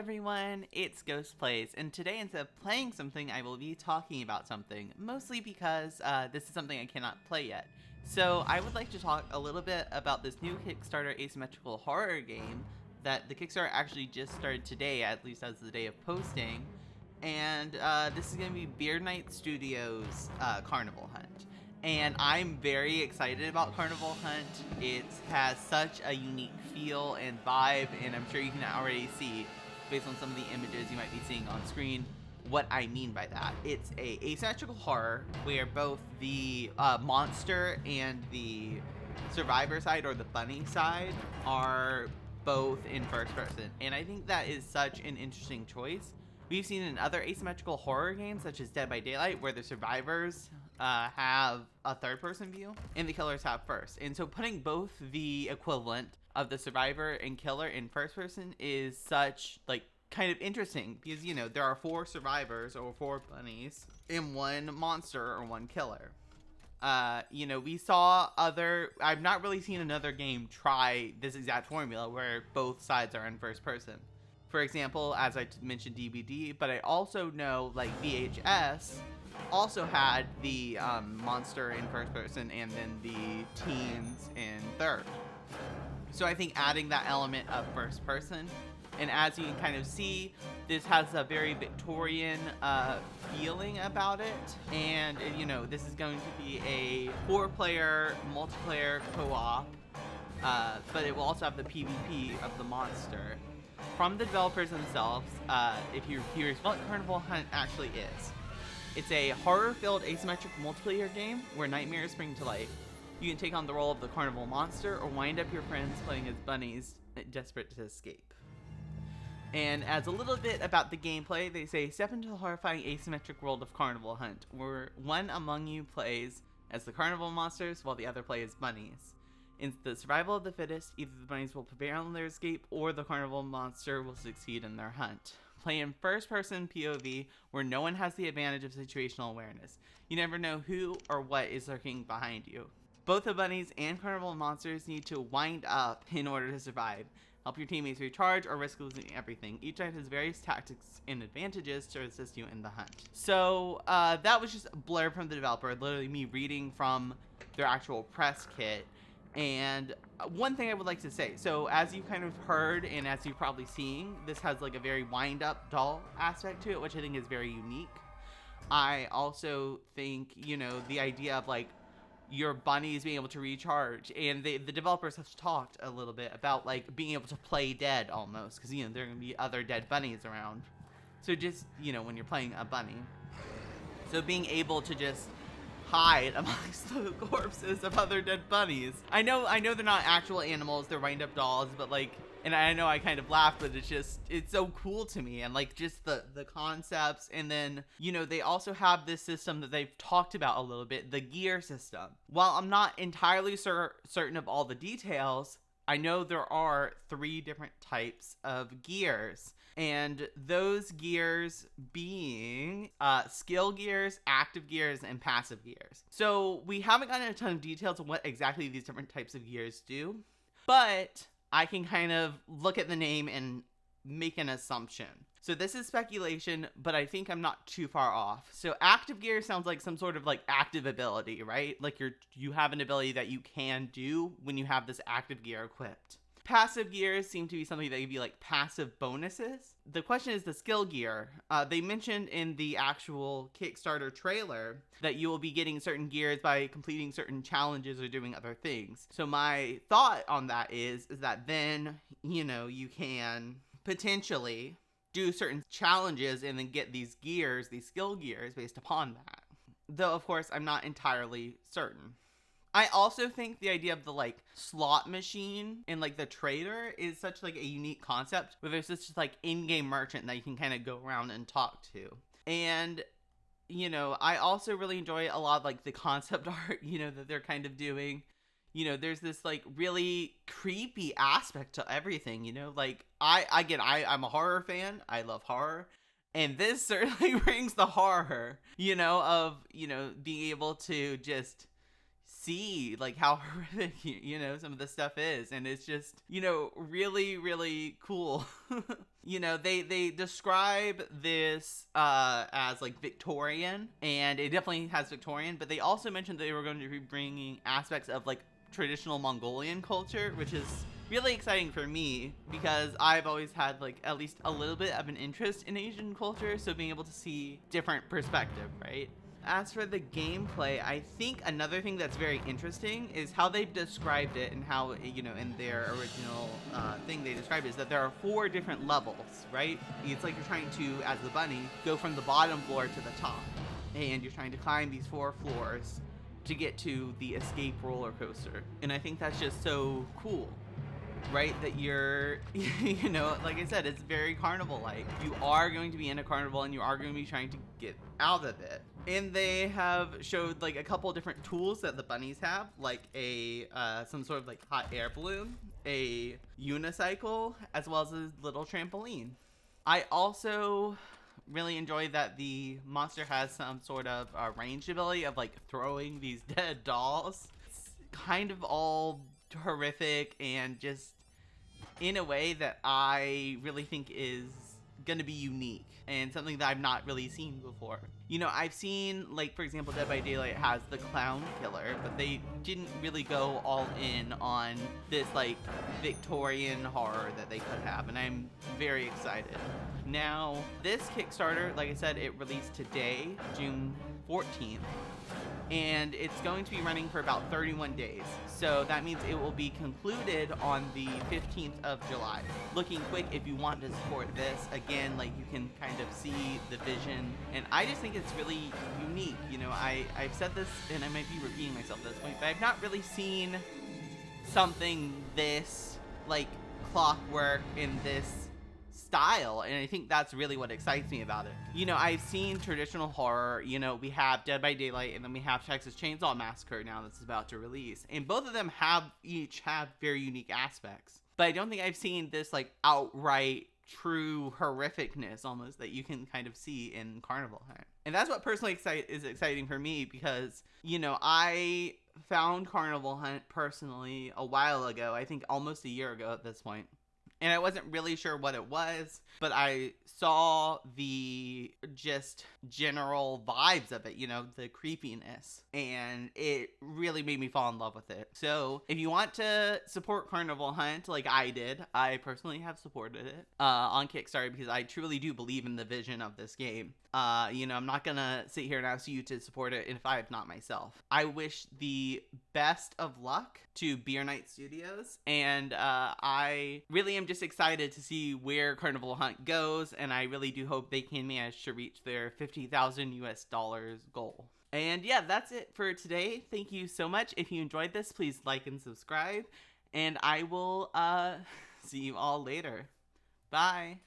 everyone, it's Ghost Plays, and today instead of playing something, I will be talking about something, mostly because this is something I cannot play yet. So I would like to talk a little bit about this new Kickstarter Asymmetrical Horror game that the Kickstarter actually just started today, at least as the day of posting, and this is going to be Beard Night Studios' Carnival Hunt. And I'm very excited about Carnival Hunt. It has such a unique feel and vibe, and I'm sure you can already see, based on some of the images you might be seeing on screen, what I mean by that. It's a asymmetrical horror where both the monster and the survivor side, or the bunny side, are both in first person. And I think that is such an interesting choice. We've seen in other asymmetrical horror games, such as Dead by Daylight, where the survivors have a third-person view, and the killers have first. And so putting both the equivalent of the survivor and killer in first person is such, kind of interesting, because, there are 4 survivors, or 4 bunnies, and 1 monster, or 1 killer. We saw I've not really seen another game try this exact formula, where both sides are in first person. For example, as I mentioned, DBD, but I also know, VHS also had the monster in first person and then the teens in third. So I think adding that element of first person, and as you can kind of see, this has a very Victorian feeling about it, and this is going to be a 4-player multiplayer co-op, but it will also have the PvP of the monster. From the developers themselves, if you're curious what Carnival Hunt actually is, it's a horror-filled asymmetric multiplayer game where nightmares spring to life. You can take on the role of the carnival monster or wind up your friends playing as bunnies desperate to escape. And as a little bit about the gameplay, they say, step into the horrifying asymmetric world of Carnival Hunt, where one among you plays as the carnival monsters while the other plays bunnies. In the survival of the fittest, either the bunnies will prevail on their escape or the carnival monster will succeed in their hunt. Play in first-person POV, where no one has the advantage of situational awareness. You never know who or what is lurking behind you. Both the bunnies and carnival monsters need to wind up in order to survive. Help your teammates recharge or risk losing everything. Each side has various tactics and advantages to assist you in the hunt. So that was just a blurb from the developer, literally me reading from their actual press kit. And one thing I would like to say, so as you kind of heard and as you're probably seeing, this has a very wind-up doll aspect to it, which I think is very unique. I also think, the idea of your bunnies being able to recharge, and the developers have talked a little bit about being able to play dead almost, because there are going to be other dead bunnies around. So just, when you're playing a bunny. So being able to just hide amongst the corpses of other dead bunnies. I know they're not actual animals, they're wind-up dolls, but and I know I kind of laughed, but it's so cool to me, and just the concepts. And then they also have this system that they've talked about a little bit, the gear system. While I'm not entirely certain of all the details, I know there are 3 different types of gears, and those gears being skill gears, active gears, and passive gears. So we haven't gotten a ton of details on what exactly these different types of gears do, but I can kind of look at the name and make an assumption. So this is speculation, but I think I'm not too far off. So active gear sounds like some sort of active ability, right? You have an ability that you can do when you have this active gear equipped. Passive gears seem to be something that would be passive bonuses. The question is the skill gear. They mentioned in the actual Kickstarter trailer that you will be getting certain gears by completing certain challenges or doing other things. So my thought on that is that then, you can potentially do certain challenges and then get these gears, these skill gears, based upon that. Though, of course, I'm not entirely certain. I also think the idea of the slot machine and the trader is such a unique concept, where there's this just in-game merchant that you can kind of go around and talk to. And I also really enjoy a lot of the concept art that they're kind of doing. There's this really creepy aspect to everything. I'm a horror fan, I love horror, and this certainly brings the horror of being able to just see like how horrific some of the stuff is, and it's just really really cool. They describe this as like Victorian, and it definitely has Victorian, but they also mentioned that they were going to be bringing aspects of like traditional Mongolian culture, which is really exciting for me because I've always had like at least a little bit of an interest in Asian culture, so being able to see different perspective, right? As for the gameplay, I think another thing that's very interesting is how they've described it, and how, in their original thing they described it, is that there are 4 different levels, right? It's like you're trying to, as the bunny, go from the bottom floor to the top. And you're trying to climb these 4 floors to get to the escape roller coaster. And I think that's just so cool, right? That you're, like I said, it's very carnival-like. You are going to be in a carnival, and you are going to be trying to get out of it. And they have showed like a couple different tools that the bunnies have, like a some sort of like hot air balloon, a unicycle, as well as a little trampoline. I also really enjoy that the monster has some sort of ranged ability of like throwing these dead dolls. It's kind of all horrific and just in a way that I really think is gonna be unique and something that I've not really seen before. I've seen, like, for example, Dead by Daylight has the clown killer, but they didn't really go all in on this like Victorian horror that they could have, and I'm very excited. Now, this Kickstarter, like I said, it released today, June 14th. And it's going to be running for about 31 days. So that means it will be concluded on the 15th of July. Looking quick, if you want to support this, again, like, you can kind of see the vision. And I just think it's really unique. I've said this, and I might be repeating myself at this point, but I've not really seen something this, like, clockwork in this style, and I think that's really what excites me about it. I've seen traditional horror, we have Dead by Daylight, and then we have Texas Chainsaw Massacre now that's about to release, and both of them each have very unique aspects, but I don't think I've seen this like outright true horrificness almost that you can kind of see in Carnival Hunt. And that's what personally is exciting for me, because I found Carnival Hunt personally a while ago, I think almost a year ago at this point. And I wasn't really sure what it was, but I saw the just general vibes of it, the creepiness, and it really made me fall in love with it. So if you want to support Carnival Hunt like I did, I personally have supported it on Kickstarter because I truly do believe in the vision of this game. I'm not gonna sit here and ask you to support it if I have not myself. I wish the best of luck to Beer Night Studios, and I really am just excited to see where Carnival Hunt goes, and I really do hope they can manage to reach their $50,000 US goal. And yeah, that's it for today. Thank you so much. If you enjoyed this, please like and subscribe, and I will see you all later. Bye.